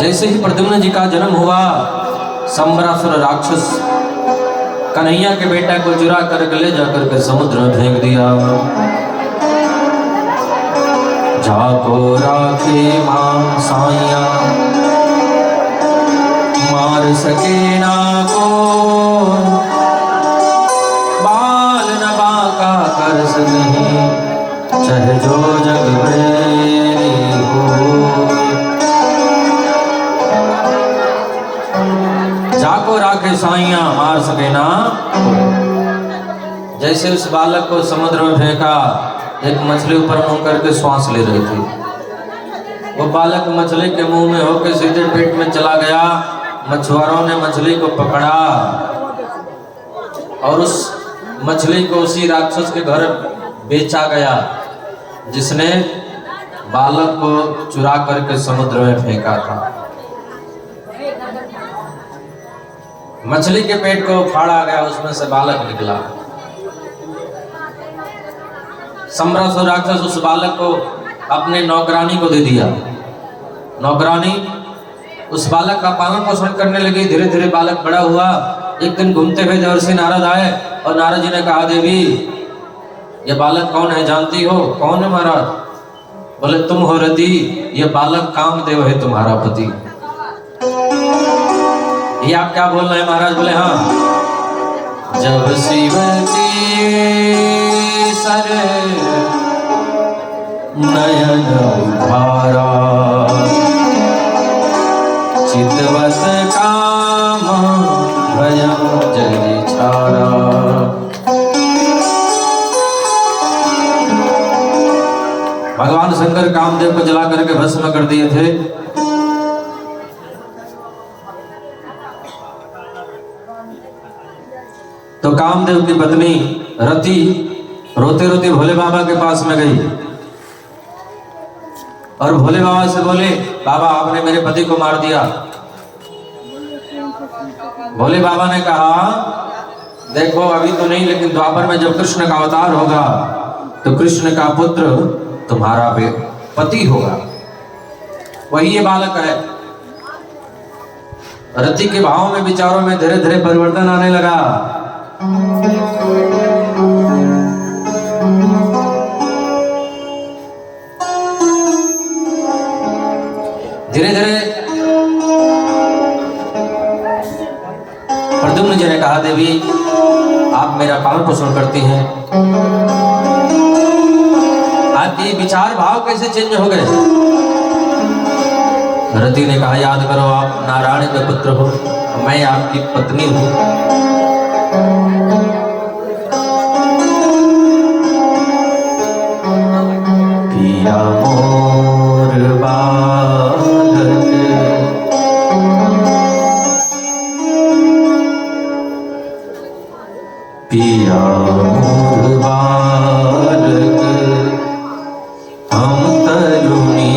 जैसे ही प्रद्युम्न जी का जन्म हुआ, संबरासुर राक्षस कन्हैया के बेटा को चुरा कर ले जाकर के समुद्र में फेंक दिया। जाको राखे मां साइया, मार सके ना को, बाल न बाका कर सके, चाहे जो जग में हो। जाको राखे साइया, मार सके ना। जैसे उस बालक को समुद्र में फेंका, एक मछली ऊपर मुंह करके श्वास ले रही थी। वो बालक मछली के मुंह में होकर सीधे पेट में चला गया। मछुआरों ने मछली को पकड़ा और उस मछली को उसी राक्षस के घर बेचा गया, जिसने बालक को चुरा करके समुद्र में फेंका था। मछली के पेट को फाड़ा गया, उसमें से बालक निकला। संबरासुर राक्षस उस बालक को अपने नौकरानी को दे दिया। नौकरानी उस बालक का पालन पोषण करने लगी। धीरे धीरे बालक बड़ा हुआ। एक दिन घूमते हुए देवर्षि नारद आए और नारद जी ने कहा, देवी ये बालक कौन है, जानती हो? कौन है महाराज? बोले, तुम हो रति, ये बालक कामदेव है तुम्हारा पति। ये आप क्या बोल रहे हैं महाराज? बोले, हाँ। जब शिवती सर नयन उधारा, चितवत काम भयं जरि छाड़ा। भगवान शंकर कामदेव को जला करके भस्म कर दिए थे। तो कामदेव की पत्नी रति रोते रोते भोले बाबा के पास में गई और भोले बाबा से बोले, बाबा आपने मेरे पति को मार दिया। भोले बाबा ने कहा, देखो अभी तो नहीं, लेकिन द्वापर में जब कृष्ण का अवतार होगा तो कृष्ण का पुत्र तुम्हारा पति होगा, वही ये बालक है। रति के भावों में, विचारों में धीरे धीरे परिवर्तन आने लगा। धीरे धीरे प्रद्युम्न जी ने कहा, देवी आप मेरा पालन पोषण करती हैं, आपके विचार भाव कैसे चेंज हो गए? रति ने कहा, याद करो आप नारायण के पुत्र हो, मैं आपकी पत्नी हूं। पिया मोर बालक, पिया मोर बालक, हम तरुणी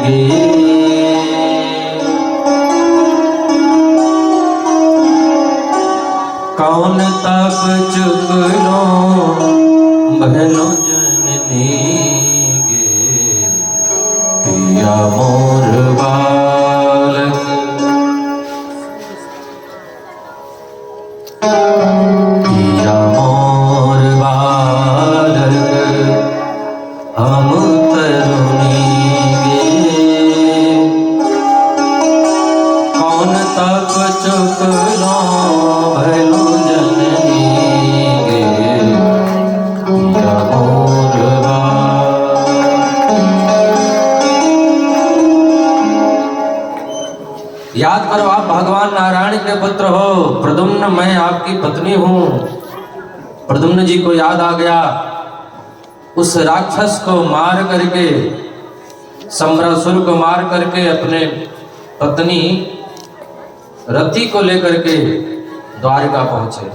गे। कौन तब चुक लो बहनो जननी गे, पिया मोर बालक, पिया मोर बालक, हम तरुणी गे। कौन तब चुक लो भलो जननी गे, पिया मोर बालक। याद करो आप भगवान नारायण के पुत्र हो। प्रद्युम्न मैं आपकी पत्नी हूं। प्रद्युम्न जी को याद आ गया, उस राक्षस को मार करके, संबरासुर को मार करके अपने पत्नी रति को लेकर के द्वारिका पहुंचे।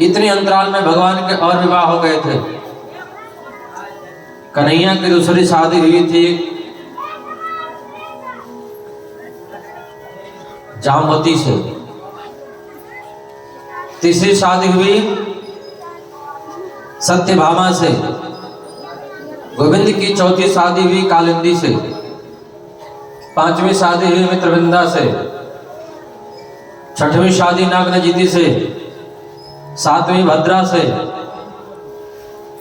इतने अंतराल में भगवान के और विवाह हो गए थे। कन्हैया की दूसरी शादी हुई थी जामवती से, तीसरी शादी हुई सत्यभामा से, गोविंद की चौथी शादी हुई कालिंदी से। 5वीं शादी हुई मित्रवृंदा से, 6वीं शादी नागनजीती से, 7वीं भद्रा से,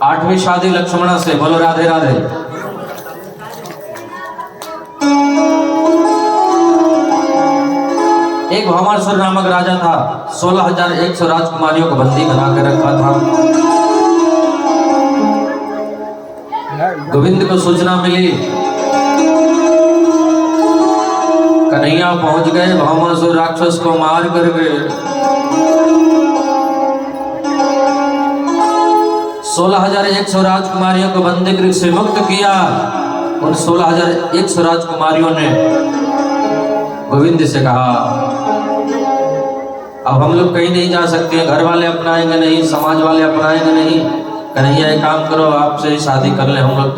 8वीं शादी लक्ष्मणा से। बोलो राधे राधे। एक भौमासुर नामक राजा था, 16,100 राजकुमारियों को बंदी बना के रखा था। गोविंद को सूचना मिली, कन्हैया पहुंच गए, भौमासुर राक्षस को मार करके 16,100 राजकुमारियों को बंदी गृह से मुक्त किया। उन 16,100 राजकुमारियों ने गोविंद से कहा, अब हम लोग कहीं नहीं जा सकते, घर वाले अपनाएंगे नहीं, समाज वाले अपनाएंगे नहीं, कन्हैया एक काम करो, आपसे ही शादी कर ले हम लोग।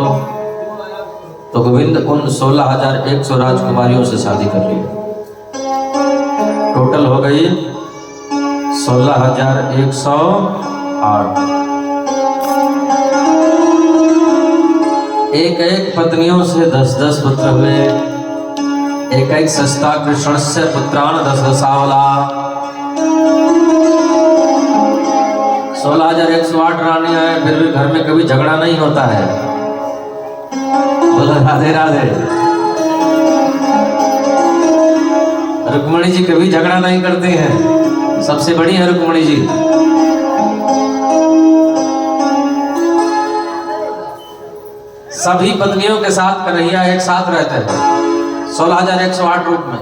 तो गोविंद उन 16,100 राजकुमारियों से शादी कर ली। टोटल हो गई 16,108। एक एक पत्नियों से 10-10 पुत्र हुए। एक एक सस्ता कृष्ण से पुत्रान 10-10 16,108 रानियां हैं, फिर भी घर में कभी झगड़ा नहीं होता है। बोलो राधे राधे। रुक्मणी जी कभी झगड़ा नहीं करती हैं, सबसे बड़ी है रुक्मणी जी। सभी पत्नियों के साथ कन्हैया एक साथ रहते हैं 16,108 रूप में।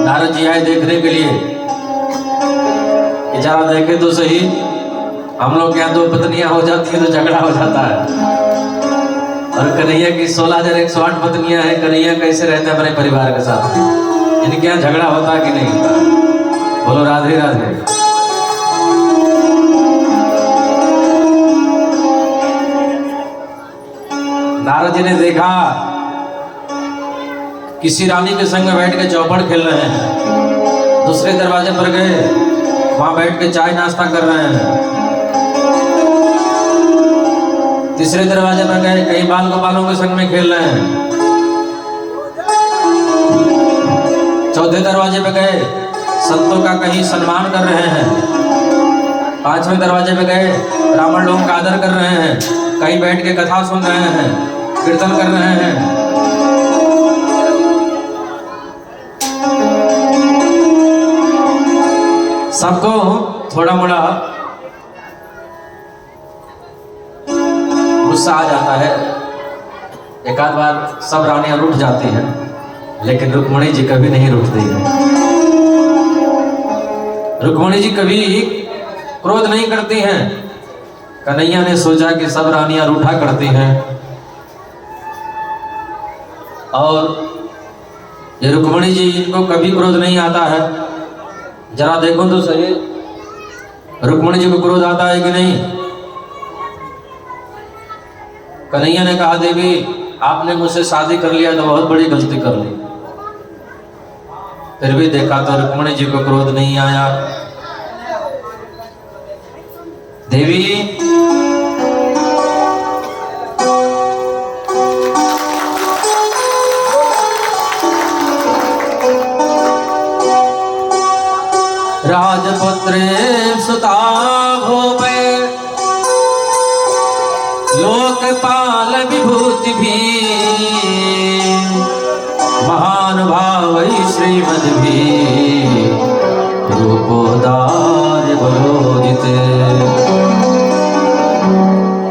नारद जी आए देखने के लिए, जरा देखे तो सही, हम लोग के यहाँ 2 पत्नियां हो जाती हैं तो झगड़ा हो जाता है, और कन्हैया की 16,108 पत्नियां हैं। कन्हैया कैसे रहते हैं अपने परिवार के साथ? इनके यहाँ झगड़ा होता है कि नहीं होता? बोलो राधे राधे। नारद जी ने देखा किसी रानी के संग में बैठ के चौपड़ खेल रहे हैं। दूसरे दरवाजे पर गए, वहां बैठ के चाय नाश्ता कर रहे हैं। तीसरे दरवाजे पर गए, कई बाल गोपालों के संग में खेल रहे हैं। चौथे दरवाजे पे गए, संतों का कहीं सम्मान कर रहे हैं। 5वें दरवाजे पे गए, ब्राह्मण लोगों का आदर कर रहे हैं, कहीं बैठ के कथा सुन रहे हैं, कीर्तन कर रहे हैं। सबको थोड़ा मोड़ा गुस्सा आ जाता है, एक आध बार सब रानियां रूठ जाती हैं, लेकिन रुक्मणी जी कभी नहीं रूठती है। रुक्मणी जी कभी क्रोध नहीं करती हैं। कन्हैया ने सोचा कि सब रानियां रूठा करती हैं, और ये रुक्मणी जी, इनको कभी क्रोध नहीं आता है। जरा देखो तो सही, रुक्मणी जी को क्रोध आता है कि नहीं? कन्हैया ने कहा, देवी आपने मुझसे शादी कर लिया तो बहुत बड़ी गलती कर ली। फिर भी देखा तो रुक्मणी जी को क्रोध नहीं आया। देवी राजपुत्रे सुता भूपे लोकपाल विभूति भी महानुभावै श्रीमद भी रूपोदार्य बलोजिते।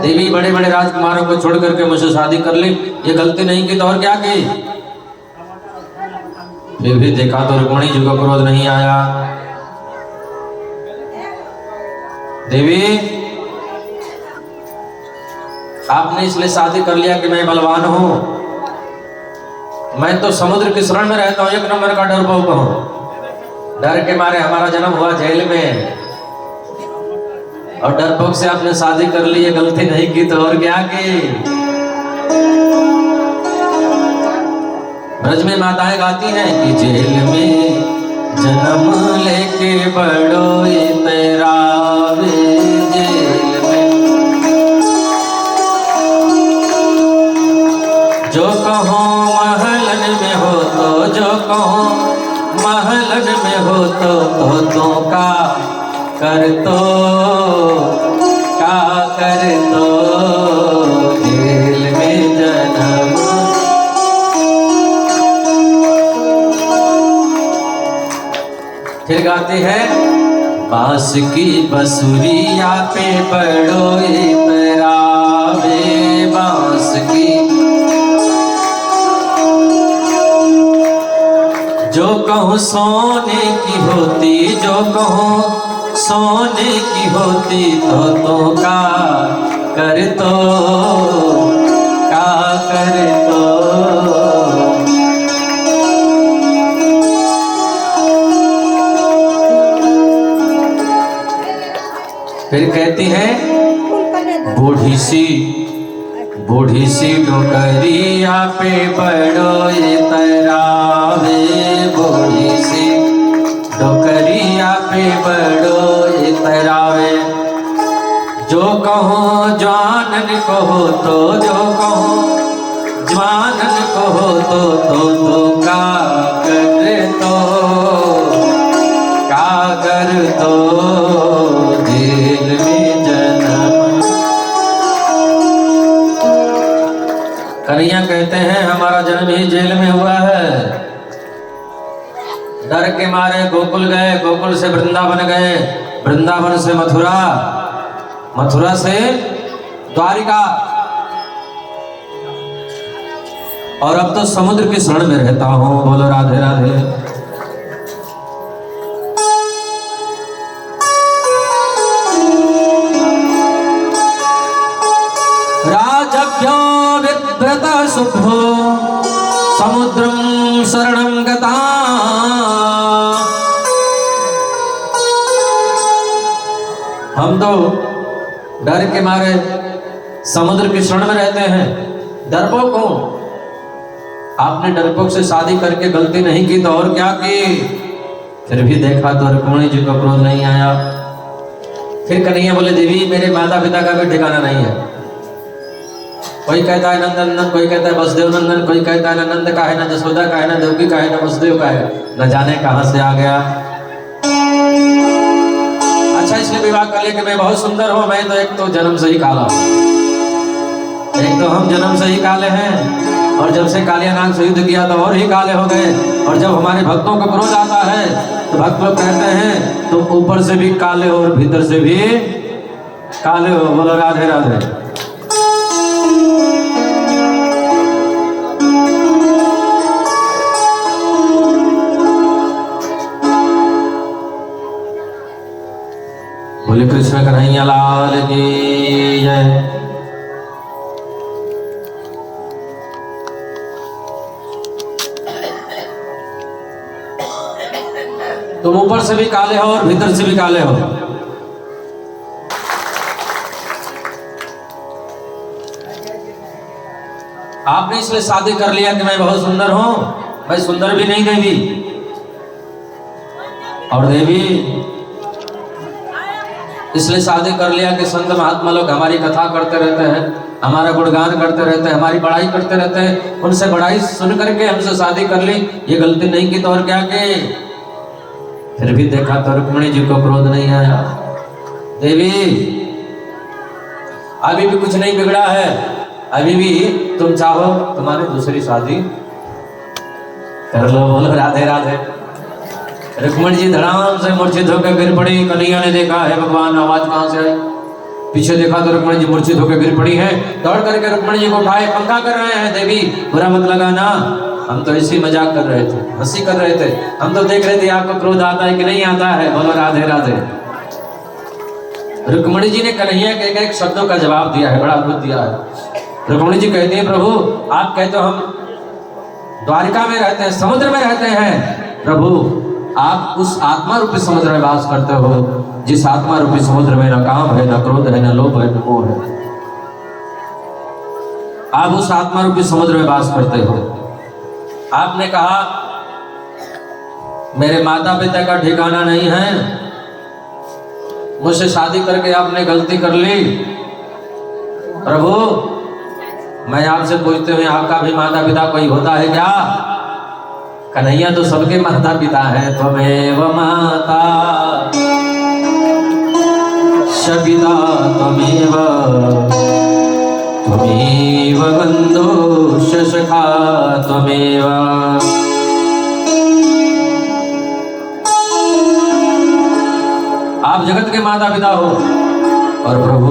देवी बड़े बड़े राजकुमारों को छोड़ करके मुझसे शादी कर ली, ये गलती नहीं की तो और क्या की? फिर भी देखा तो रुक्मणी जी को क्रोध नहीं आया। देवी आपने इसलिए शादी कर लिया कि मैं बलवान हूं, मैं तो समुद्र की शरण में रहता हूं, 1 नंबर का डरपोक हूं। डर के मारे हमारा जन्म हुआ जेल में, और डरपोक से आपने शादी कर ली, ये गलती नहीं की तो और क्या की? ब्रज में माताएं गाती हैं कि जेल में जन्म लेके बड़ो ये तेरा जेल में। कहूँ महलन में हो तो का कर तो का कर तो जेल में जन्म। फिर गाते हैं बांस की बसुरिया पे पड़ो इतरावे, बांस की जो कहूँ सोने की होती, जो कहूँ सोने की होती तो का कर तो का कर तो। फिर कहती है बूढ़ी सी डोकरिया पे बड़ो इतरावे, बूढ़ी सी डोकरिया पे बड़ो इतरावे। जो कहूँ जानन कहो तो, जो कहूँ जानन कहो तो का कर तो का कर तो जेल में जन्म। कन्हैया कहते हैं हमारा जन्म ही जेल में हुआ है। डर के मारे गोकुल गए, गोकुल से वृंदावन गए, वृंदावन से मथुरा, मथुरा से द्वारिका, और अब तो समुद्र की शरण में रहता हूं। बोलो राधे राधे। राजभ्यो विव्रत शुभो समुद्रम शरणं गता। हम तो डर के मारे समुद्र की शरण में रहते हैं। डरपोक हूं। आपने डरपोक से शादी करके गलती नहीं की तो और क्या की। फिर भी देखा तो रुक्मिणी जी को क्रोध नहीं आया। फिर कन्हैया बोले देवी मेरे माता पिता का भी ठिकाना नहीं है। कोई कहता है नंदन, कोई कहता है वसुदेव नंदन, कोई कहता है नंद का है, ना जसोदा का है, ना देवकी का है, ना वसुदेव का है, न जाने कहां से आ गया। अच्छा इसलिए विवाह कर लिया कि मैं बहुत सुंदर हूं। मैं तो एक तो जन्म से ही काला हूं, एक तो हम जन्म से ही काले हैं, और जब से कालिया नाग से युद्ध किया तो और ही काले हो गए। और जब हमारे भक्तों को क्रोध आता है तो भक्त लोग कहते हैं तुम ऊपर से भी काले हो और भीतर से भी काले हो। बोलो राधे राधे। बोले कृष्ण कन्हैया लाल की जय। तुम ऊपर से भी काले हो और भीतर से भी काले हो। आपने इसलिए शादी कर लिया कि मैं बहुत सुंदर हूं। मैं सुंदर भी नहीं देवी। और देवी इसलिए शादी कर लिया कि संत महात्मा लोग हमारी कथा करते रहते हैं, हमारा गुणगान करते रहते हैं, हमारी बड़ाई करते रहते हैं। उनसे बड़ाई सुन करके हमसे शादी कर ली। ये गलती नहीं की तो और क्या की। फिर भी देखा तो रुक्मिणी जी को क्रोध नहीं आया। देवी अभी भी कुछ नहीं बिगड़ा है। अभी भी तुम चाहो तुम्हारी दूसरी शादी कर लो। बोलो राधे राधे। रुक्मिणी जी धड़ाम से मूर्छित होकर गिर पड़ी। कन्हैया ने देखा है भगवान आवाज कहां से आई। पीछे देखा तो रुक्मिणी जी मूर्छित होकर गिर पड़ी है। दौड़ करके रुक्मिणी जी को उठाए, पंखा कर रहे हैं। देवी बुरा मत लगाना, हम तो इसी मजाक कर रहे थे, हंसी कर रहे थे। हम तो देख रहे थे आपको क्रोध आता है कि नहीं आता है। बोलो राधे राधे। रुक्मिणी जी ने कन्हैया के एक शब्दों का जवाब दिया है, बड़ा अद्भुत दिया है। रुक्मिणी जी कहती है प्रभु आप कहते हो हम द्वारिका में रहते हैं, समुद्र में रहते हैं। प्रभु आप उस आत्मा रूपी समुद्र में वास करते हो जिस आत्मा रूपी समुद्र में न काम है, न क्रोध है, न लोभ है, न मोह है। आप उस आत्मा रूपी समुद्र में वास करते हो। आपने कहा मेरे माता पिता का ठिकाना नहीं है, मुझसे शादी करके आपने गलती कर ली। प्रभु मैं आपसे पूछते हुए आपका भी माता पिता कोई होता है क्या? कन्हैया तो सबके माता पिता है। त्वमेव माता सपिता त्वमेव, त्वमेव बन्धुश्च सखा त्वमेव। आप जगत के माता पिता हो। और प्रभु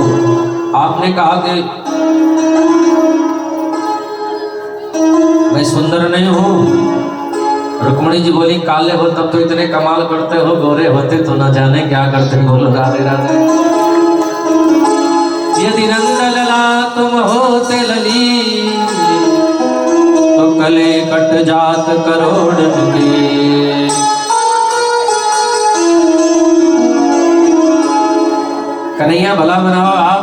आपने कहा कि मैं सुंदर नहीं हूं। रुक्मणी जी बोली काले हो तब तो इतने कमाल करते हो, गोरे होते तो न जाने क्या करते। बोलो राधे राधे। यदि रंग लला तुम होते लली, तो कले कट जात करोड़ के। कन्हैया भला बनाओ, आप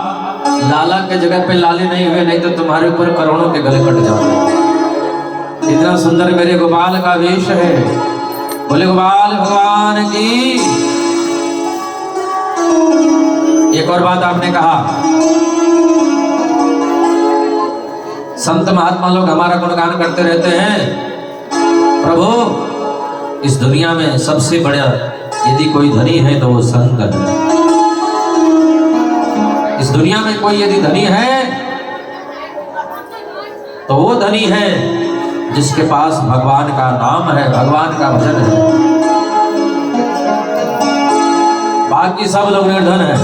लाला के जगह पे लाले नहीं हुए, नहीं तो तुम्हारे ऊपर करोड़ों के गले कट जाते। इतना सुंदर मेरे गोपाल का वेश है। बोले गोपाल भगवान की। एक और बात आपने कहा, संत महात्मा लोग हमारा गुणगान करते रहते हैं। प्रभु इस दुनिया में सबसे बड़ा यदि कोई धनी है तो वो संत है। इस दुनिया में कोई यदि धनी है तो वो धनी है जिसके पास भगवान का नाम है, भगवान का भजन है। बाकी सब लोग निर्धन है।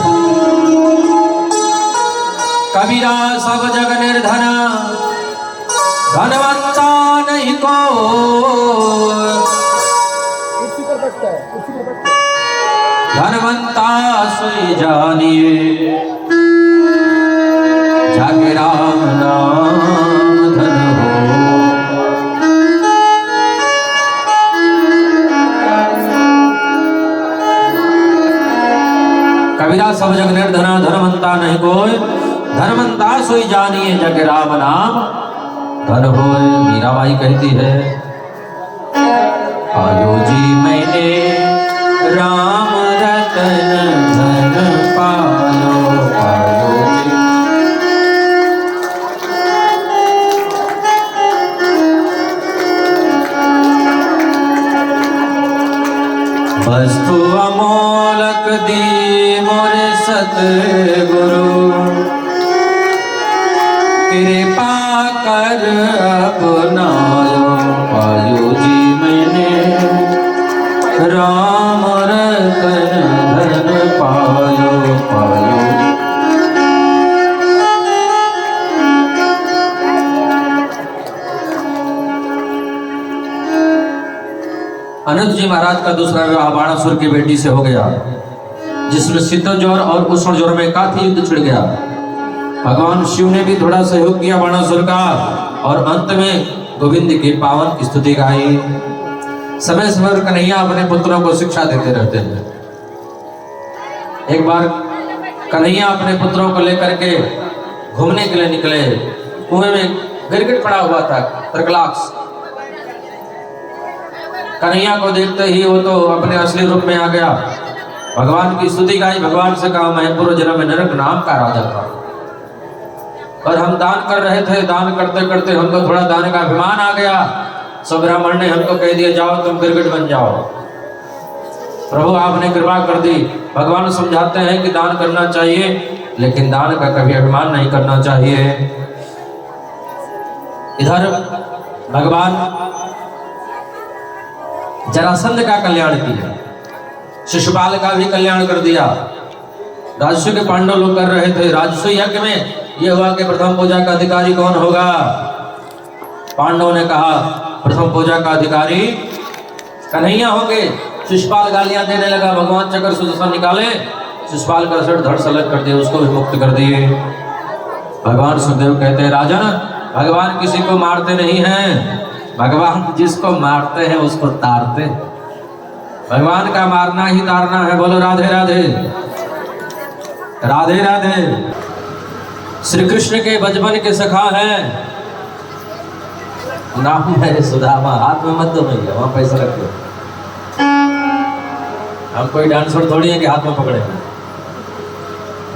कबीरा सब जग निर्धन, धनवंता नहीं को। धनवंता सोई जानिए, जाके राम नाम धन हो। कबीरा सब जग निर्धना, धनवंता नहीं कोई। धनवंता सोई जानिए, जग राम नाम धन होए। मीराबाई कहती है, आयो जी मैंने राम रतन धन पायो। आयो जी वस्तु अमोलक दी मोरे सतगुरु, कृपा कर अपनायो। पायो जी मैंने राम रतन धन पायो। पायो अनंत जी महाराज का दूसरा विवाह बाणासुर की बेटी से हो गया, जिसमें शीतल ज्वर और उष्ण ज्वर में काफी युद्ध छिड़ गया। भगवान शिव ने भी थोड़ा सहयोग किया बाणासुर का, और अंत में गोविंद की पावन स्तुति गाई। समय समय पर कन्हैया अपने पुत्रों को शिक्षा देते रहते हैं। एक बार कन्हैया अपने पुत्रों को लेकर के घूमने के लिए निकले। कुएं में गिरगिट पड़ा हुआ था, तरकलाक्ष। कन्हैया को देखते ही वो तो अपने असली रूप में आ गया। भगवान की स्तुति गाई, भगवान से कहा मैं पूर्व जन्म में नरक नाम का राजा था और हम दान कर रहे थे। दान करते करते हमको थोड़ा दान का अभिमान आ गया। सब ब्राह्मण ने हमको कह दिया जाओ तुम गिरगिट बन जाओ। प्रभु आपने कृपा कर दी। भगवान समझाते हैं कि दान करना चाहिए, लेकिन दान का कभी अभिमान नहीं करना चाहिए। इधर भगवान जरासंध का कल्याण किया, शिशुपाल का भी कल्याण कर दिया। राजस्व के पांडव लोग कर रहे थे। राजस्व यज्ञ में यह हुआ कि प्रथम पूजा का अधिकारी कौन होगा। पांडवों ने कहा प्रथम पूजा का अधिकारी कन्हैया होंगे। शिशुपाल गालियां देने लगा। भगवान चक्र सुदर्शन निकाले, शिशुपाल का सिर धड़ सलग कर दिया, उसको भी मुक्त कर दिए। भगवान सुखदेव कहते हैं राजन, भगवान किसी को मारते नहीं हैं, भगवान जिसको मारते हैं उसको तारते। भगवान का मारना ही तारना है। बोलो राधे राधे, राधे राधे। श्री कृष्ण के बचपन के सखा हैं, नाम है सुदामा। हाथ में मत दो भैया, वहां पैसा रखो। हम कोई डांसर थोड़ी है कि हाथ में पकड़े।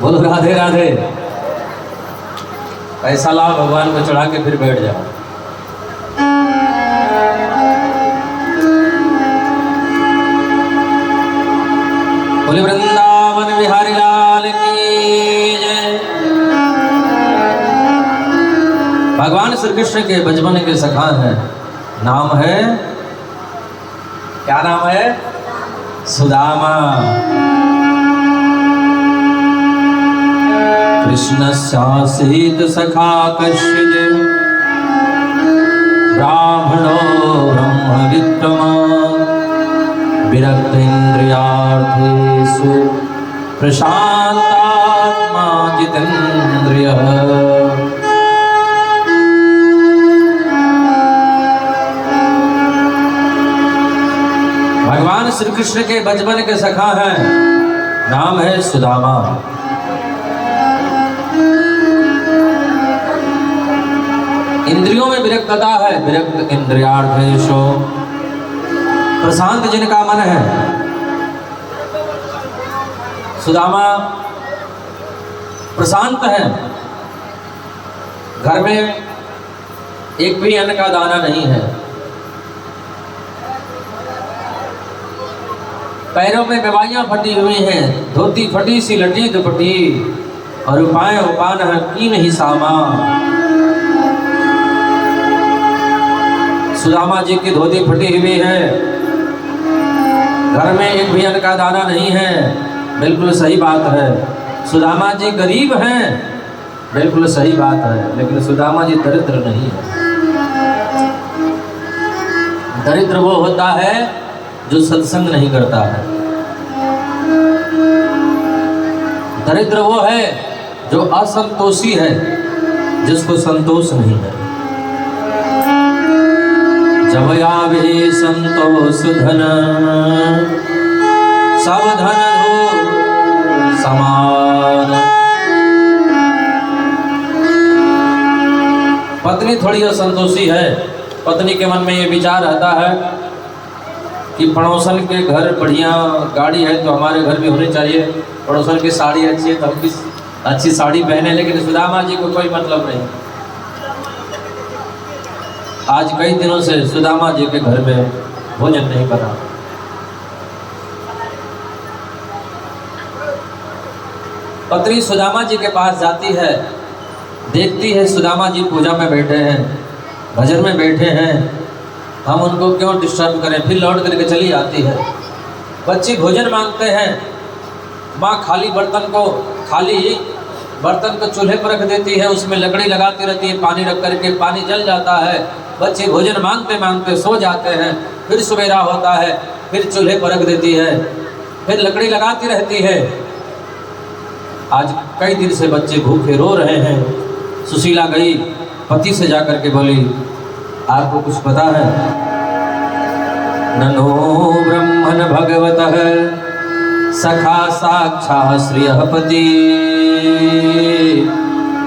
बोलो राधे राधे। पैसा लाओ, भगवान को चढ़ा के फिर बैठ जाओ। बोले वृंदावन बिहारी लाल की जय। भगवान श्री कृष्ण के बचपन के सखा हैं, नाम है, क्या नाम है? सुदामा। कृष्णस्यासीत सखा कश्चित् ब्राह्मणो ब्रह्मवित्तमा विरक्तेन्द्रियार्थेषु प्रशान्तात्मा जितेन्द्रियः। भगवान श्री कृष्ण के बचपन के सखा हैं, नाम है सुदामा। इंद्रियों में विरक्तता है, विरक्त इंद्रियार्थेषु, प्रशांत जिनका मन है। सुदामा प्रशांत है, घर में एक भी अन्न का दाना नहीं है, पैरों में बेवाइयां फटी हुई हैं, धोती फटी सी लटी दुपटी, और उपाय उपान है की नहीं सामा। सुदामा जी की धोती फटी हुई है, घर में एक भी अन्न का दाना नहीं है, बिल्कुल सही बात है। सुदामा जी गरीब हैं, बिल्कुल सही बात है, लेकिन सुदामा जी दरिद्र नहीं है। दरिद्र वो होता है जो सत्संग नहीं करता है। दरिद्र वो है जो असंतोषी है, जिसको संतोष नहीं है। जब आवे संतोष धन, सब धन हो समान। पत्नी थोड़ी असंतोषी है, पत्नी के मन में ये विचार आता है कि पड़ोसन के घर बढ़िया गाड़ी है तो हमारे घर भी होनी चाहिए, पड़ोसन की साड़ी अच्छी है तो हम भी अच्छी साड़ी पहने, लेकिन सुदामा जी को कोई मतलब नहीं। आज कई दिनों से सुदामा जी के घर में भोजन नहीं बना। पत्नी सुदामा जी के पास जाती है, देखती है सुदामा जी पूजा में बैठे हैं, भजन में बैठे हैं, हम उनको क्यों डिस्टर्ब करें, फिर लौट करके चली आती है। बच्चे भोजन मांगते हैं, माँ खाली बर्तन को चूल्हे पर रख देती है, उसमें लकड़ी लगाती रहती है, पानी रख करके, पानी जल जाता है। बच्चे भोजन मांगते मांगते सो जाते हैं, फिर सवेरा होता है, फिर चूल्हे पर रख देती है, फिर लकड़ी लगाती रहती है। आज कई दिन से बच्चे भूखे रो रहे हैं। सुशीला गई, पति से जाकर के बोली, आपको कुछ पता है? ननो ब्रह्मन् भगवतः सखा साक्षात् श्रियःपति,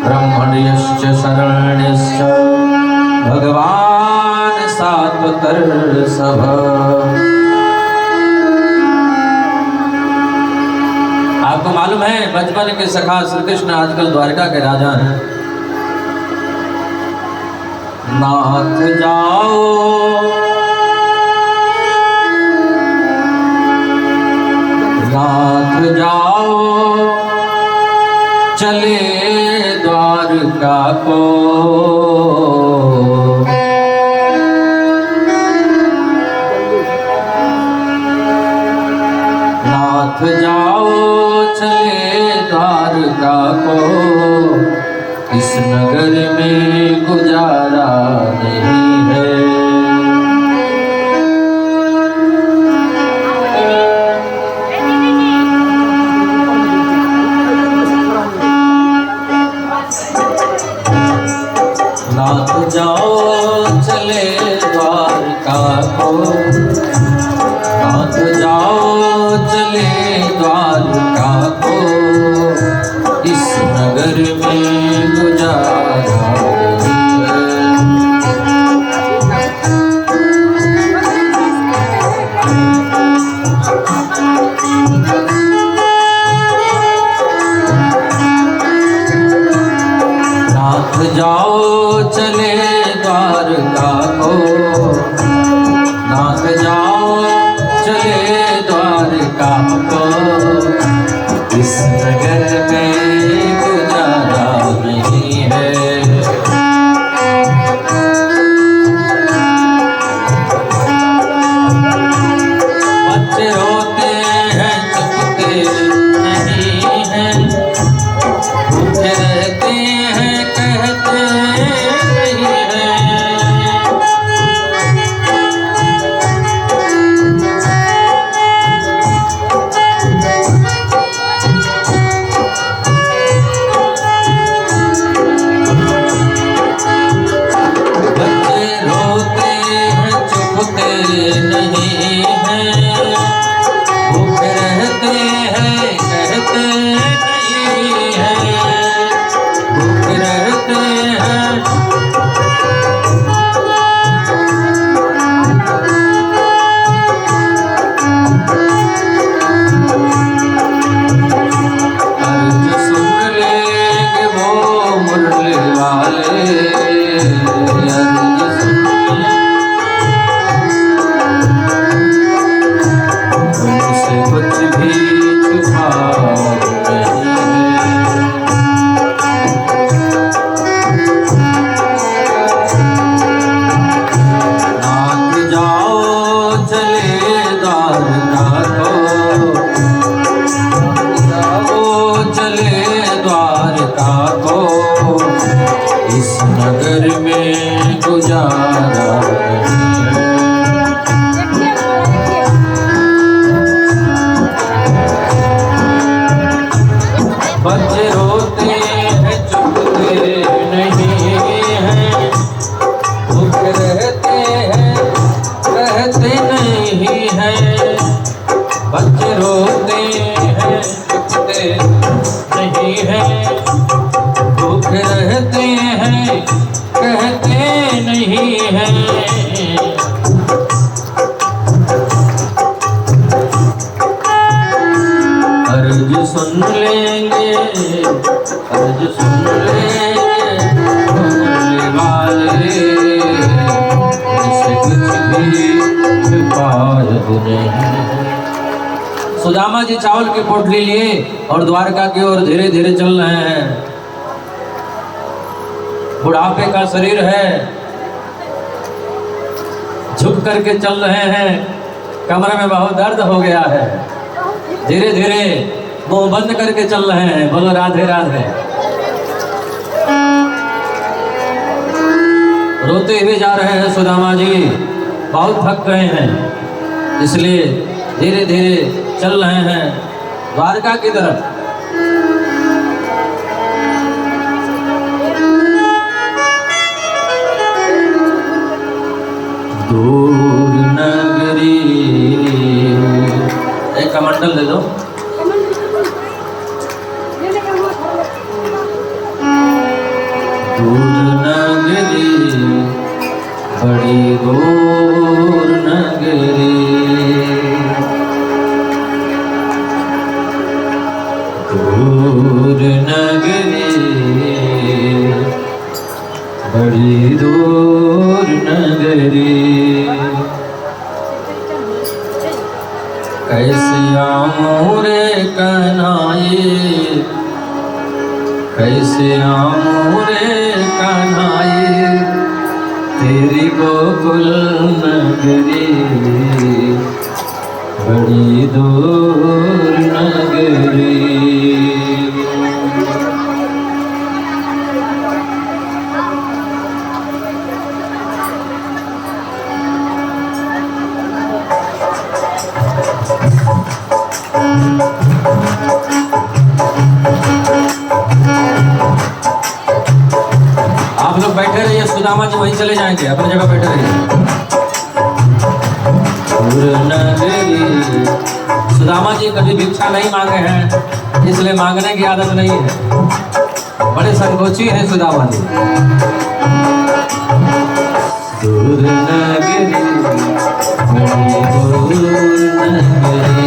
ब्रह्मण्यश्च शरण्यश्च भगवान् सात्वतर्षभ। आपको मालूम है बचपन के सखा श्री कृष्ण आजकल द्वारका के राजा हैं। नाथ जाओ नाथ जाओ चले द्वारका को, नाथ जाओ चले द्वारका को, इस नगर में गुजारा नहीं है। नाथ जाओ चले द्वारका को, नाथ जाओ चले द्वारका को, इस नगर में गुजारा नहीं है। इस नगर में गुजारा बच्चे रोते हैं चुपते नहीं हैं, भूख रहते हैं कहते नहीं हैं। बच्चे रोते हैं चुपते नहीं हैं, भूख रहते हैं कहते नहीं हैं। अर्ज सुन लेंगे, अर्ज सुन लेंगे बोलने वाले, ऐसे कुछ भी पायब नहीं। सुदामा जी चावल की पोटली लिए और द्वारका की ओर धीरे धीरे चल रहे हैं। बुढ़ापे का शरीर है, झुक करके चल रहे हैं, कमर में बहुत दर्द हो गया है। धीरे धीरे मुंह बंद करके चल रहे हैं। बोलो राधे राधे। रोते हुए जा रहे हैं सुदामा जी, बहुत थक गए हैं, इसलिए धीरे धीरे चल रहे हैं द्वारका की तरफ। दूर नगरी, एक कमंडल दे दो। दूर नगरी बड़ी दूर नगरी, दूर नगरी बड़ी दूर नगरी। कैसे आऊं रे कन्हाई, कैसे आऊं रे कन्हाई, तेरी गोकुल नगरी बड़ी दूर नगरी। आप लोग बैठे रहिए, सुदामा जी वहीं चले जाएंगे, अपनी जगह बैठे रहिए। सुदामा जी कभी भिक्षा नहीं मांगे हैं, इसलिए मांगने की आदत नहीं है, बड़े संकोची हैं सुदामा जी। दूर नगरी बड़ी दूर नगरी,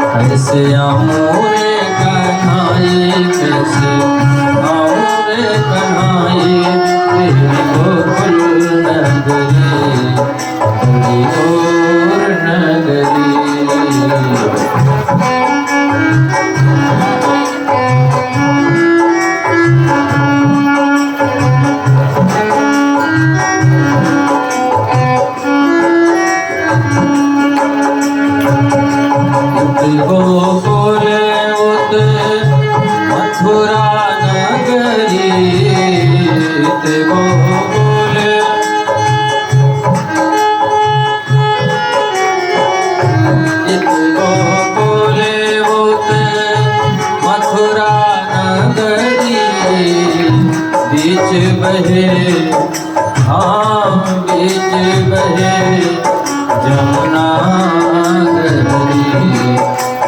कैसे आऊं रे कन्हाई, कैसे आऊं रे कन्हाई, तेरी गोकुल नगरी बड़ी दूर नगरी। गोकुल उत मथुरा नगरी, गोकुल गोकुल उत मथुरा नगरी, बीच बहे हाँ बीच बहे जमुना नगरी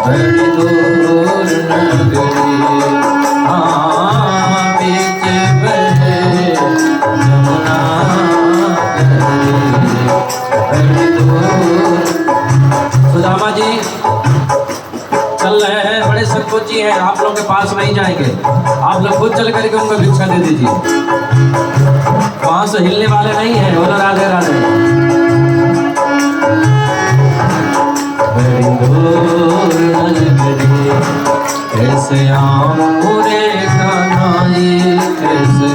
बड़ी दूर नगरी। हाँ बीच बहे जमुना नगरी बड़ी दूर। सुदामा जी चल रहे हैं, बड़े संकोची हैं, आप लोग के पास नहीं जाएंगे, आप लोग खुद चल करके उनको भिक्षा दे दीजिए, वहां से हिलने वाले नहीं हैं। बोलो राधे राधे। बड़ी दूर नगरी, कैसे आऊं रे कन्हाई, कैसे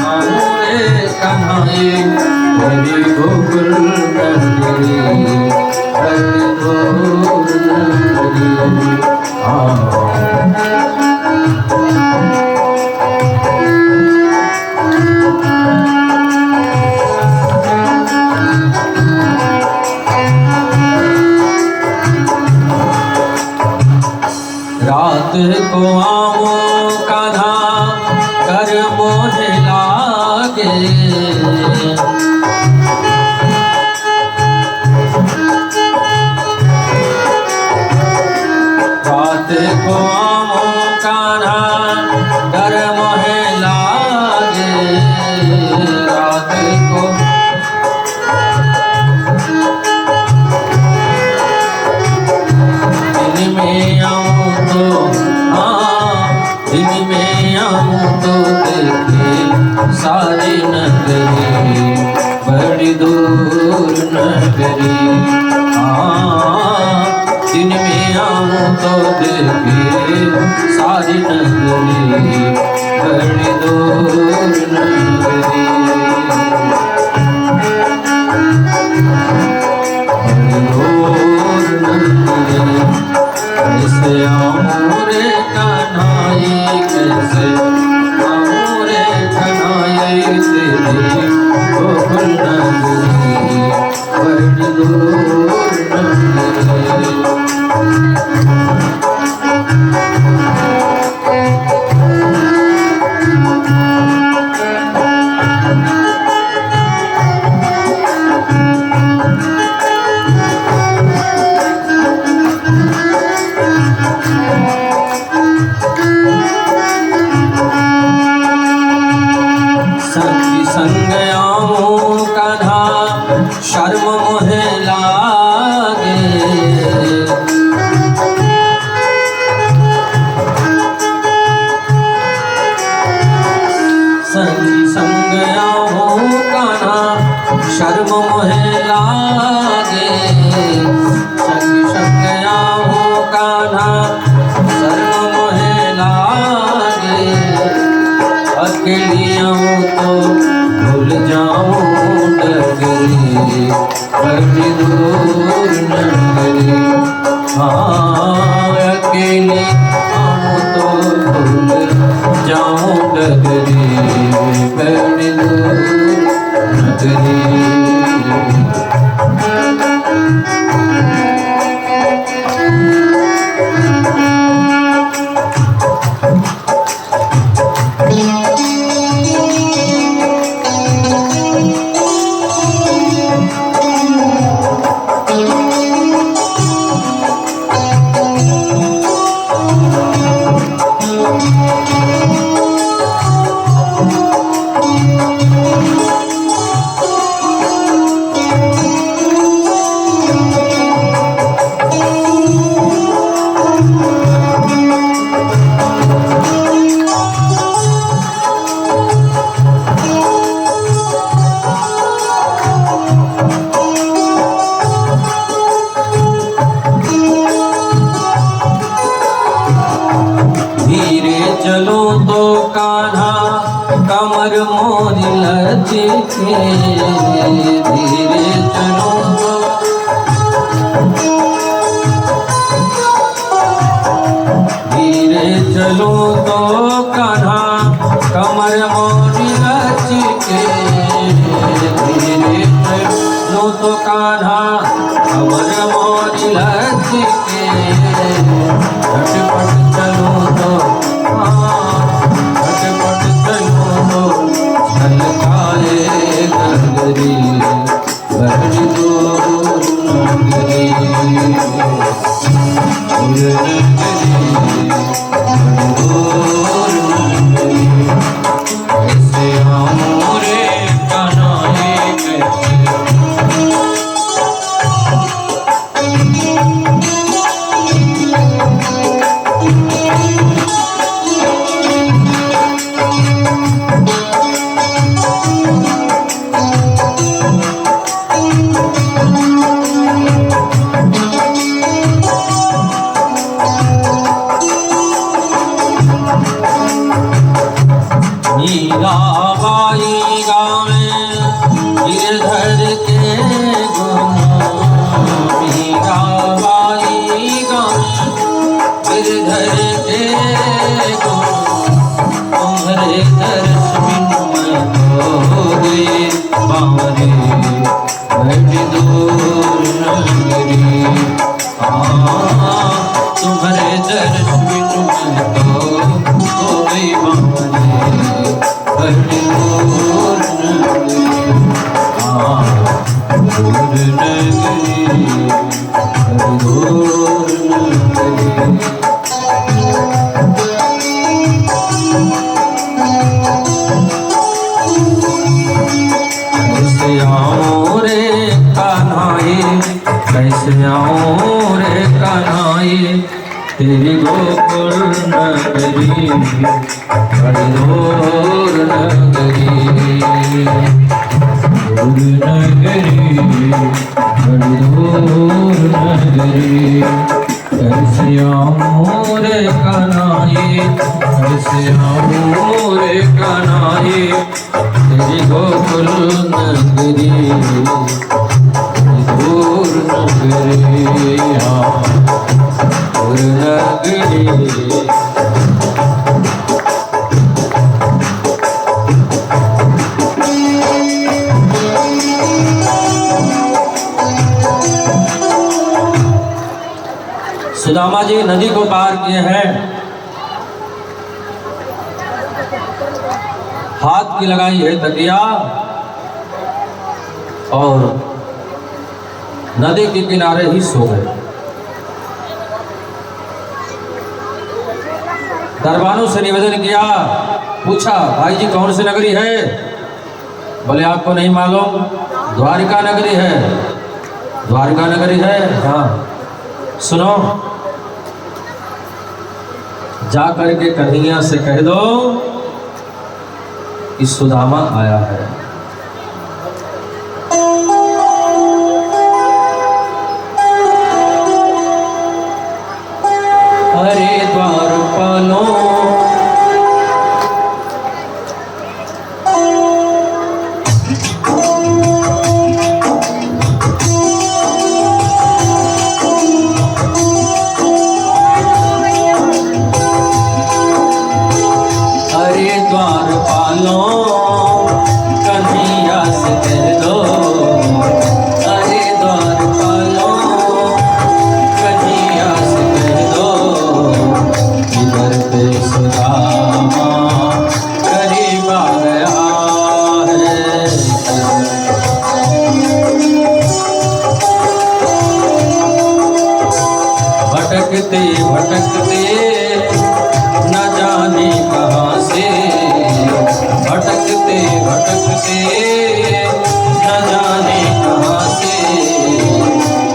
आऊं रे कन्हाई, तेरी गोकुल नगरी बड़ी दूर नगरी। को आमो कान्हा कर मोहे लागे, रात को आमो कान्हा कर मोहे लागे, रात को दिन में आऊं तो, हाँ दिन में आऊं तो देखे सारी नगरी, बड़ी दूर नगरी। हाँ दिन में आऊं तो देखे सारी नगरी, बड़ी दूर नगरी। कैसे आऊं रे कन्हाई, कैसे आऊं रे कन्हाई, तेरी गोकुल नगरी, बड़ी दूर नगरी। संग आऊं कान्हा शर्म मोहे लागे, संग आऊं कान्हा शर्म मोहे लागे, संग आऊं कान्हा शर्म मोहे लागे। अकेली आऊं तो भूल जाऊं डगरी, बड़ी दूर नगरी। हाँ अकेली आऊं तो भूल जाऊं डगरी, बड़ी दूर नगरी। धीरे चलो तो कान्हा कमर मोरी लचके, धीरे चलो तो, धीरे चलो तो कान्हा कमर मोरी लचके, धीरे चलो तो कान्हा कमर मोरी लचके। झटपट चलो तो, झटपट चलो तो छलकाए नगरी, बड़ी दूर नगरी, नगरी बड़ी दूर नगरी। कैसे आऊं रे कन्हाई, कैसे मीराबाई गावे गिरधर के गुण, मीराबाई गावे गिरधर के गुण। तुम्हारे दर्श बिन मैं हो गई बावरे, बड़ी दूर नगरी। तुम्हारे दर्श बिन में तो हो गई बावली बड़ी दूर नगरी, हाँ दूर नगरी बड़ी दूर नगरी। कैसे आऊं रे कान्हाई, कैसे आऊं रे कान्हाई, तेरी गोकुल नगरी बड़ी दूर नगरी, दूर नगरी बड़ी दूर नगरी। कैसे आऊं रे कान्हाई, कैसे आऊं रे कान्हाई, तेरी गोकुल नगरी दूर नगरी, हाँ दूर नगरी। सुदामा जी नदी को पार किए हैं, हाथ की लगाई है तकिया और नदी के किनारे ही सो गए। दरबारों से निवेदन किया, पूछा भाई जी कौन सी नगरी है? बोले आपको नहीं मालूम, द्वारिका नगरी है। द्वारिका नगरी है? हाँ सुनो, जा करके कन्हैया से कह दो कि सुदामा आया है। अरे द्वारपालो कन्हैया से कह दो, अरे द्वारपालो कन्हैया से कह दो, इधर पे सुदामा करीब आ गया है। भटकते भटकते न जाने कहाँ से, भटकते भटकते न जाने कहाँ से,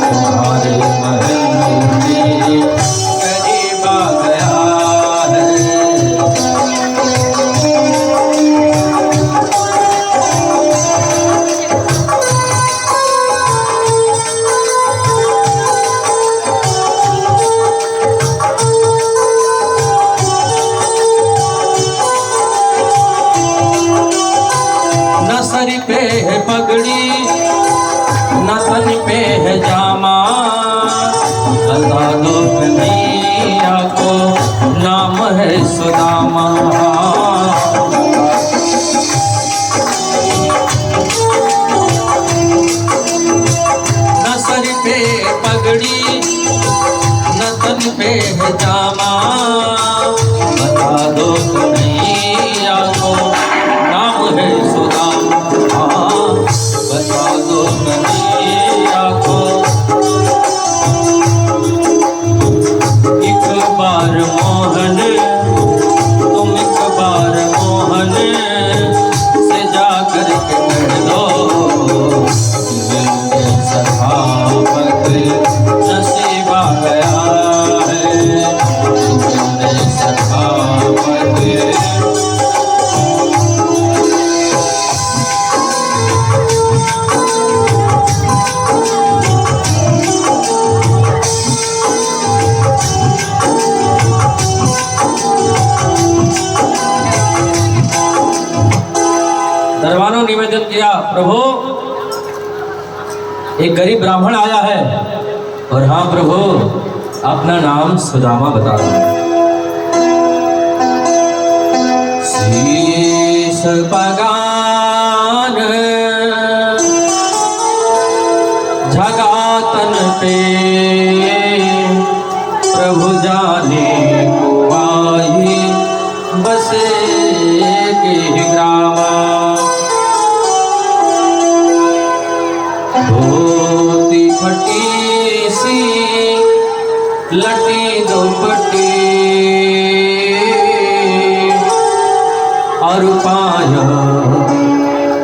तुम्हारे महल में करीब आ गया है। न सर पे है पगड़ी न तन पे है जामा, बता दो कन्हैया को नाम है सुदामा। न सर पे पगड़ी न तन पे है जामा, बता दो कन्हैया को नाम है सुदामा। बता दो कन्हैया को, एक बार मोहन तुम एक बार मोहन से जा कर के कह दो, सखावत नसीब आ गया है, सखावत। दरबारों निवेदन किया, प्रभु एक गरीब ब्राह्मण आया है, और हाँ प्रभु अपना नाम सुदामा बता दो। शीश बगान झगातन पे प्रभु जाने को सी लटी दुपटी और पायो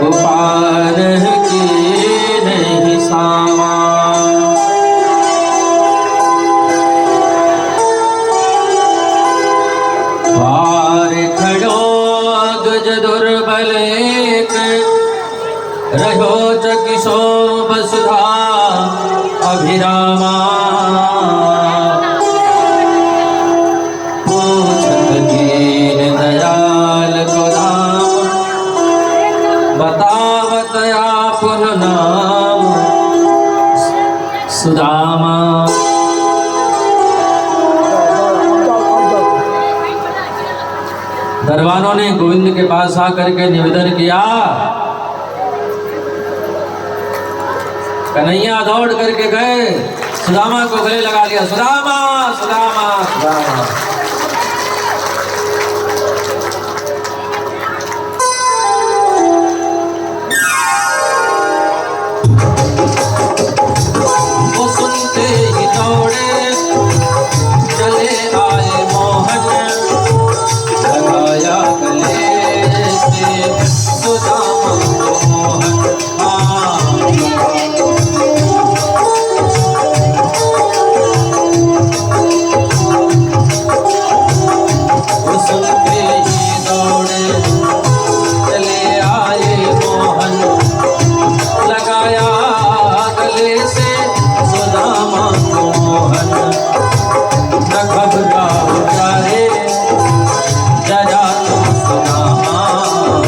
उपार की नहीं सावा। वार खड़ो गज दुर्बल एक रहो चकिशो वसुधा अभिरामा। पूछत दीन दयाल को धाम बतावत आपन नाम सुदामा। दरबारों ने गोविंद के पास आकर के निवेदन किया। कन्हैया दौड़ करके गए, सुदामा को गले लगा लिया। सुदामा सुदामा सुदामा। वो सुनते ही दौड़े चले आए मोहन, लगाया गले से सुदामा को मोहन।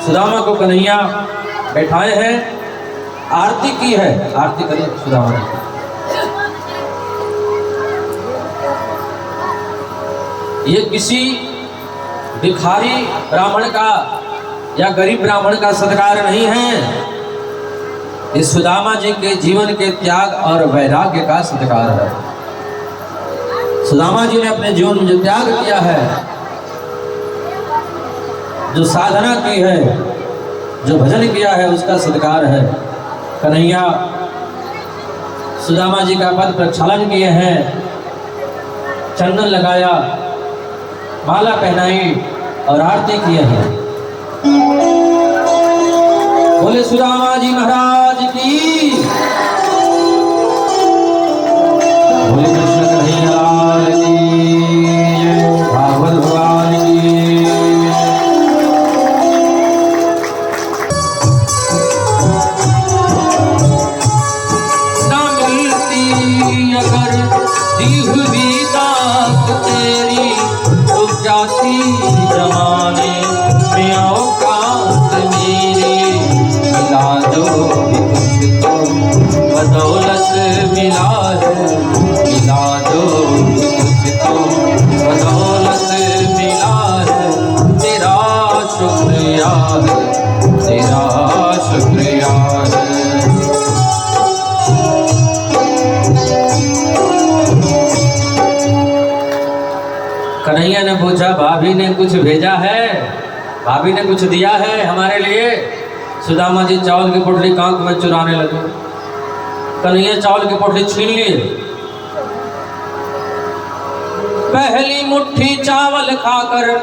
सुदामा को कन्हैया बैठाए हैं, आरती की है। आरती करिए सुदामा ने। ये किसी भिखारी ब्राह्मण का या गरीब ब्राह्मण का सत्कार नहीं है, ये सुदामा जी के जीवन के त्याग और वैराग्य का सत्कार है। सुदामा जी ने अपने जीवन में जो त्याग किया है, जो साधना की है, जो भजन किया है, उसका सत्कार है। कन्हैया सुदामा जी का पद प्रक्षालन किए हैं, चंदन लगाया, माला पहनाई और आरती किए हैं। बोले सुदामा जी महाराज की, बोले कृष्ण कन्हैया लाल की, भागवत भगवान की। ना मिलती अगर दी हुई दात तेरी तो जाती जमाने में औकात मेरी। मिला दो कुछ तो बदौलत मिला है, मिला दो कुछ तो बदौलत मिला है। तेरा शुक्रिया है, तेरा शुक्रिया है। कन्हैया ने पूछा, भाभी ने कुछ भेजा है, भाभी ने कुछ दिया है हमारे लिए? सुदामा जी चावल की पोटली कांख में चुराने लगे। कन्हैया चावल की पोटली छीन लिए। पहली मुट्ठी चावल खाकर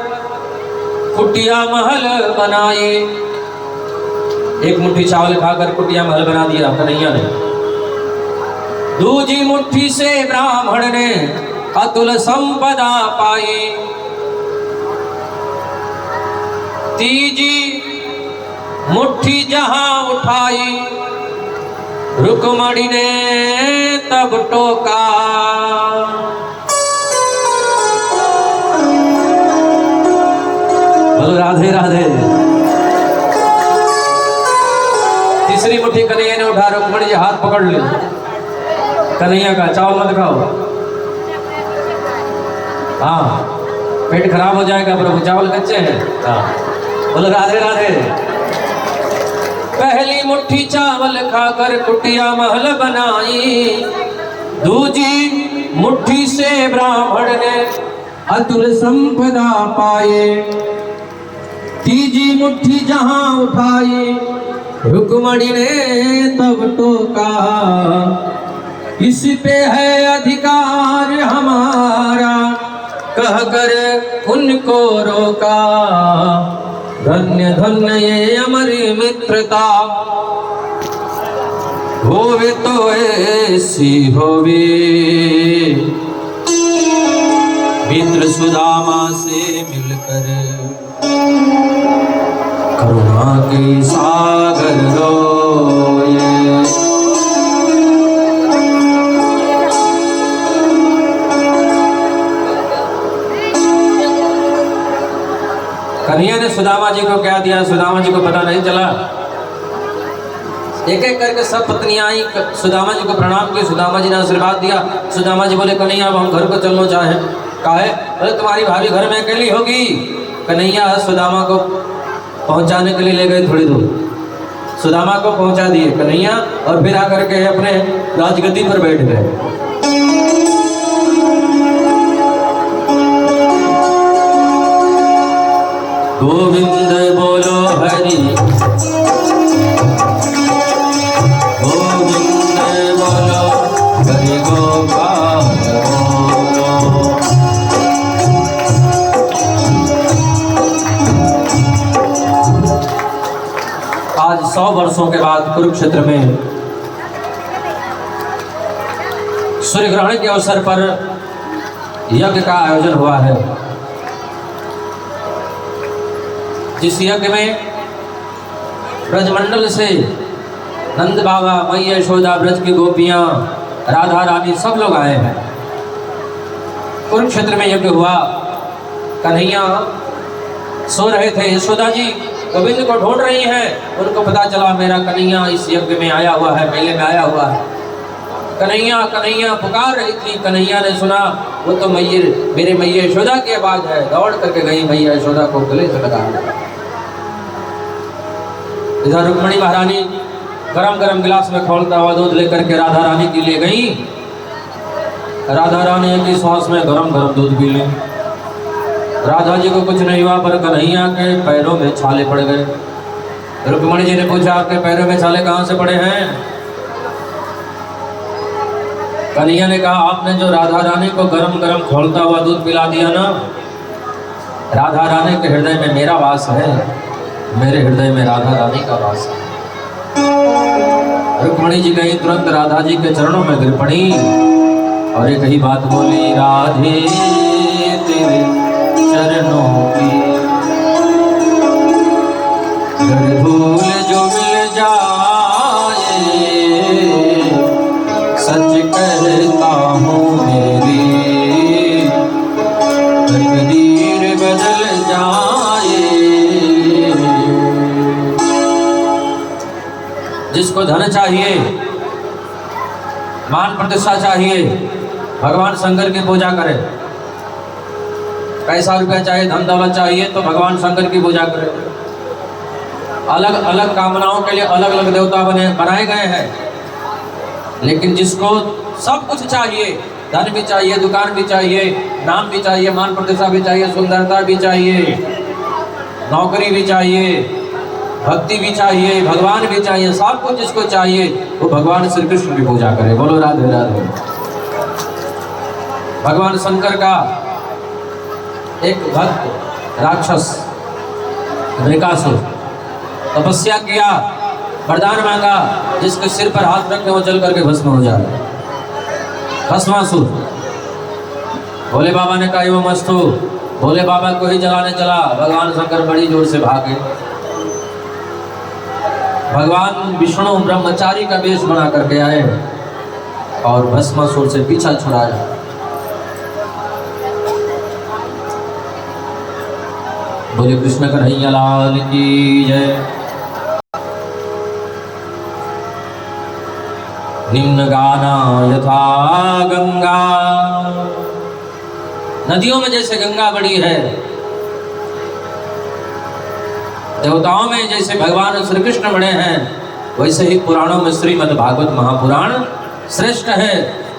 कुटिया महल बनाए। एक मुट्ठी चावल खाकर कुटिया महल बना दिया कन्हैया ने। दूजी मुट्ठी से ब्राह्मण ने अतुल संपदा पाई। तीजी मुट्ठी जहां उठाई, रुक्मणी ने तब टोका। बोलो राधे राधे। तीसरी मुट्ठी कन्हैया ने उठा, रुक्मणी जी हाथ पकड़ ली कन्हैया का, चावल मत खाओ, हाँ पेट खराब हो जाएगा प्रभु, चावल कच्चे हैं। हाँ बोले राधे राधे। पहली मुट्ठी चावल खाकर कुटिया महल बनाई, दूजी मुट्ठी से ब्राह्मण ने अतुल संपदा पाए, तीजी मुट्ठी जहां उठाई रुक्मणी ने तब टोका, इस पे है अधिकार हमारा, कहकर उनको रोका, धन्य धन्य ये हमारी मित्रता, होवे तो ऐसी होवे, मित्र सुदामा से मिलकर करुणा के सागर रोए। कन्हैया ने सुदामा जी को क्या दिया, सुदामा जी को पता नहीं चला। एक एक करके सब पत्नियां आई, सुदामा जी को प्रणाम किया, सुदामा जी ने आशीर्वाद दिया। सुदामा जी बोले कन्हैया अब हम घर को चलना चाहें। काहे? बोले तुम्हारी भाभी घर में अकेली होगी। कन्हैया सुदामा को पहुंचाने के लिए ले गए थोड़ी दूर, सुदामा को पहुंचा दिए कन्हैया, और फिर आकर के अपने राजगद्दी पर बैठ गए। गोविंद बोलो हरि, गोविंद बोलो हरि गोपाल बोलो। आज 100 वर्षों के बाद कुरुक्षेत्र में सूर्य ग्रहण के अवसर पर यज्ञ का आयोजन हुआ है। जिस यज्ञ में ब्रजमंडल से नंद बाबा, मैया यशोदा, ब्रज की गोपियां, राधा रानी सब लोग आए हैं। कुरुक्षेत्र में यज्ञ हुआ। कन्हैया सो रहे थे, यशोदा जी गोविंद को ढूंढ रही हैं। उनको पता चला मेरा कन्हैया इस यज्ञ में आया हुआ है, मेले में आया हुआ है। कन्हैया कन्हैया पुकार रही थी। कन्हैया ने सुना वो तो मेरे मैया यशोदा की आवाज है। दौड़ करके गई, मैया यशोदा को गले से लगा। इधर रुक्मणी महारानी गरम गरम गिलास में खौलता हुआ दूध लेकर के राधा रानी के लिए गई। राधा रानी की सांस में गरम गरम दूध पी ली। राधा जी को कुछ नहीं हुआ, पर कन्हैया के पैरों में छाले पड़ गए। रुक्मणी जी ने पूछा आपके पैरों में छाले कहाँ से पड़े हैं? कन्हैया ने कहा आपने जो राधा रानी को गरम गरम खौलता हुआ दूध पिला दिया ना, राधा रानी के हृदय में मेरा वास है, मेरे हृदय में राधा रानी का वास है। रुक्मणी जी गई, तुरंत राधा जी के चरणों में गिर पड़ी और एक ही बात बोली, राधे तेरे चरणों की धूल जो मिल जाए, सच कहता हूँ मेरी तकदीर बदल जाए। जिसको धन चाहिए, मान प्रतिष्ठा चाहिए, भगवान शंकर की पूजा करे। पैसा रुपया चाहिए, धन दौलत चाहिए, तो भगवान शंकर की पूजा करे। अलग अलग कामनाओं के लिए अलग अलग देवता बनाए गए हैं। लेकिन जिसको सब कुछ चाहिए, धन भी चाहिए, दुकान भी चाहिए, नाम भी चाहिए, मान प्रतिष्ठा भी चाहिए, सुंदरता भी चाहिए, नौकरी भी चाहिए, भक्ति भी चाहिए, भगवान भी चाहिए, सब कुछ जिसको चाहिए वो भगवान श्री कृष्ण की पूजा करे। बोलो राधे राधे। भगवान शंकर का एक भक्त राक्षस नृकासुर तपस्या किया, वरदान मांगा, जिसके सिर पर हाथ रखे वो जल करके भस्म हो जाए। भस्मासुर। भोले बाबा ने कहा वो मस्त हो। भोले बाबा को ही जलाने चला, भगवान शंकर बड़ी जोर से भागे। भगवान विष्णु ब्रह्मचारी का वेश बना करके आए और भस्मासुर से पीछा छुड़ाया। बोले कृष्ण कन्हैया लाल की जय। निम्न गाना यथा गंगा। नदियों में जैसे गंगा बड़ी है, देवताओं में जैसे भगवान श्री कृष्ण बड़े हैं, वैसे ही पुराणों में श्रीमद् भागवत महापुराण श्रेष्ठ है।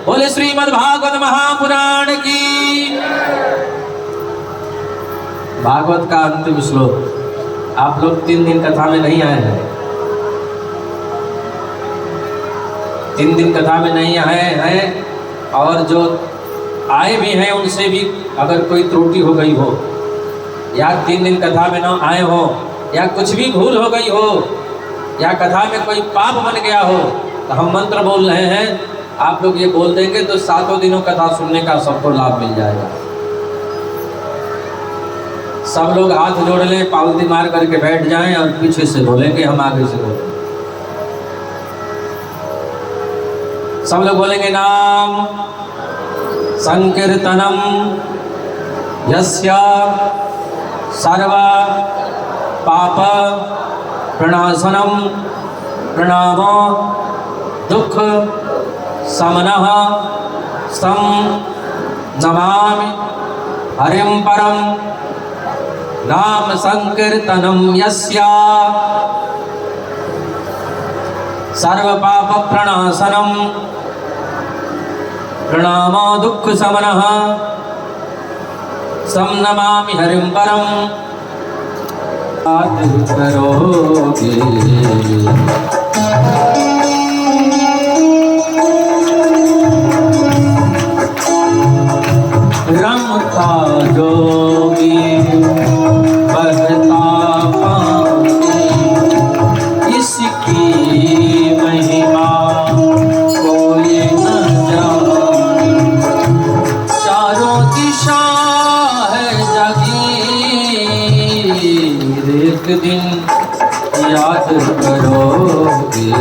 बोले श्रीमद् भागवत महापुराण की। भागवत का अंतिम श्लोक। आप लोग 3 दिन कथा में नहीं आए हैं, 3 दिन कथा में नहीं आए हैं, और जो आए भी हैं उनसे भी अगर कोई त्रुटि हो गई हो, या 3 दिन कथा में ना आए हो, या कुछ भी भूल हो गई हो, या कथा में कोई पाप बन गया हो, तो हम मंत्र बोल रहे हैं, आप लोग ये बोल देंगे तो 7 दिनों कथा सुनने का सबको लाभ मिल जाएगा। सब लोग हाथ जोड़ लें, पालती मार करके बैठ जाएं और पीछे से बोलेंगे, हम आगे से बोलेंगे। सब लोग बोलेंगे नाम संकीर्तनम यस्य सर्व पाप प्रणाशनम प्रणामो दुख समनः तं नमामि हरिं परम। नाम संकीर्तनम यस्य सर्व पाप प्रणाशनम प्रणामो दुख समनः तं नमामि हरिं परम। याद करोगे रमता जोगी बहता पानी, इसकी महिमा कोई न जाने। चारों दिशा है जागीर, एक दिन याद करोगे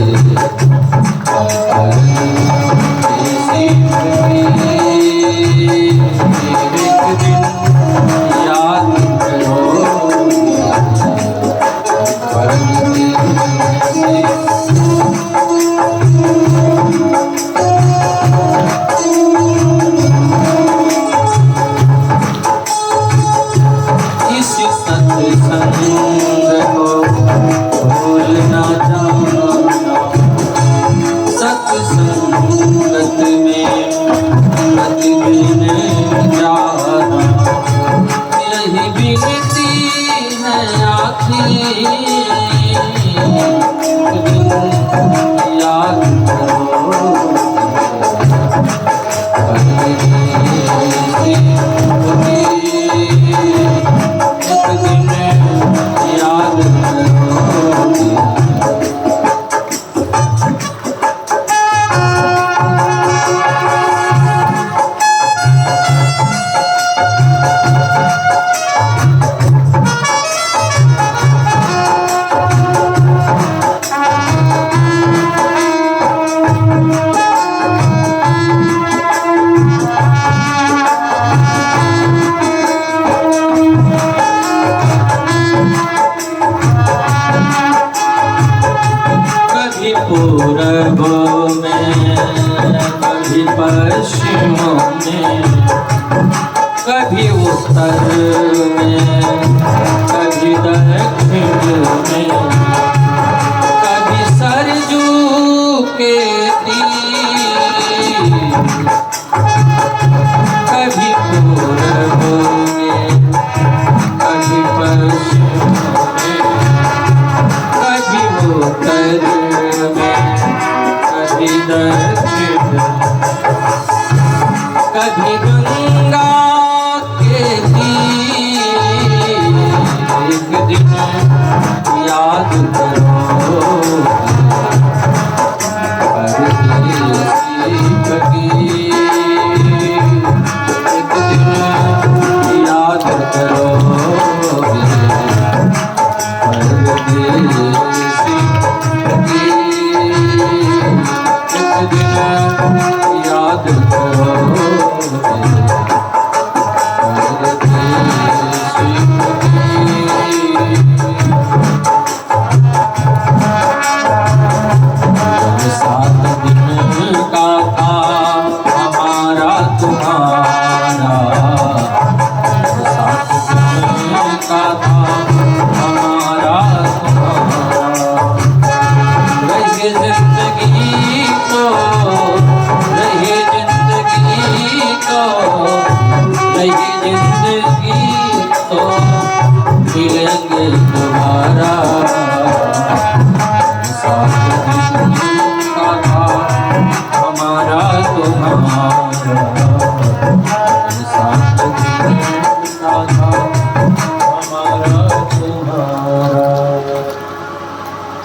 कभी उत्तर में, कभी दक्षिण में, कभी सरजू के तीर, कभी पूर्व में, कभी पश्चिम में, कभी उत्तर में, कभी दक्षिण में, कभी गंगा के तीर। एक दिन याद करो परदेसी फकीर, एक दिन याद करो परदेसी फकीर, एक दिन याद करो।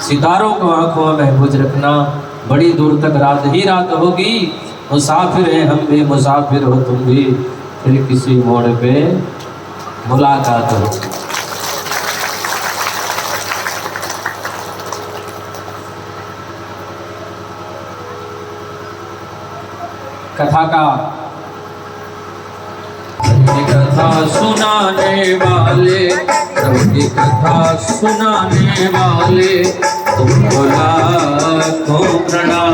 सितारों को आंखों में महफूज रखना। बड़ी दूर तक रात ही रात होगी, मुसाफिर हैं हम भी, मुसाफिर हो तुम भी, फिर किसी मोड़ पे मुलाकात हो। कथा का कथा सुनाने वाले, प्रभु की कथा सुनाने वाले, तुमको लाखों प्रणाम।